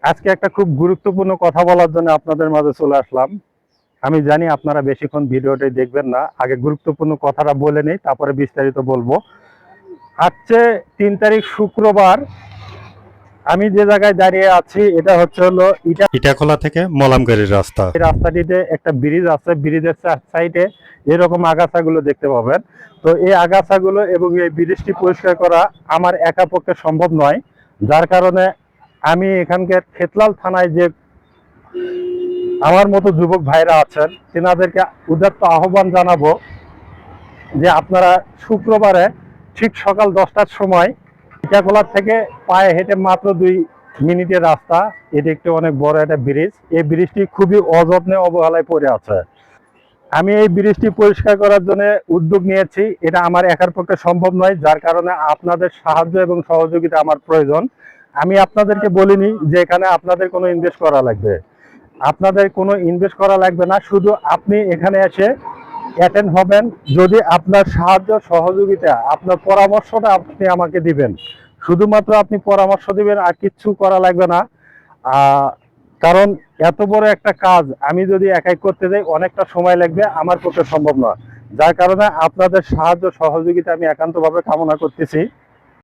আজকে একটা খুব গুরুত্বপূর্ণ কথা বলার জন্য আপনাদের মাঝে চলে আসলাম। আমি জানি আপনারা বেশিক্ষণ ভিডিওটি দেখবেন না, আগে গুরুত্বপূর্ণ কথাটা বলে নেই, তারপরে বিস্তারিত বলবো। আজকে 3 তারিখ শুক্রবার। আমি যে জায়গায় দাঁড়িয়ে আছি এটা হচ্ছে হলো ইটাখোলা থেকে মলামগাড়ির রাস্তা। এই রাস্তাটিতে একটা ব্রিজ আছে, ব্রিজের সাইডে এরকম আগাছাগুলো দেখতে পাবেন। তো এই আগাছাগুলো এবং এই ব্রিজটি পরিষ্কার করা আমার একা পক্ষে সম্ভব নয়, যার কারণে আমি এখানকার খেতলাল থানায় যে আমার মতো যুবক ভাইরা আছেন তেনাদেরকে উদাত্ত আহ্বান জানাবো যে আপনারা শুক্রবারে ঠিক সকাল 10টার সময় ইটাখোলা থেকে পায়ে হেঁটে মাত্র 2 মিনিটের রাস্তা, এটি একটি অনেক বড় একটা ব্রিজ। এই ব্রিজটি খুবই অযত্নে অবহেলায় পড়ে আছে। আমি এই ব্রিজটি পরিষ্কার করার জন্য উদ্যোগ নিয়েছি, এটা আমার একার পক্ষে সম্ভব নয়, যার কারণে আপনাদের সাহায্য এবং সহযোগিতা আমার প্রয়োজন। আমি আপনাদেরকে বলিনি যে এখানে আপনাদের কোনো ইনভেস্ট করা লাগবে, আপনাদের কোনো ইনভেস্ট করা লাগবে না। শুধু আপনি এখানে এসে অ্যাটেন্ড হবেন, যদি আপনার সাহায্য সহযোগিতা আপনার পরামর্শটা আপনি আমাকে দিবেন, শুধুমাত্র আপনি পরামর্শ দিবেন, আর কিচ্ছু করা লাগবে না। কারণ এত বড় একটা কাজ আমি যদি একাই করতে যাই অনেকটা সময় লাগবে, আমার পক্ষে সম্ভব না। যার কারণে আপনাদের সাহায্য সহযোগিতা আমি একান্তভাবে কামনা করতেছি।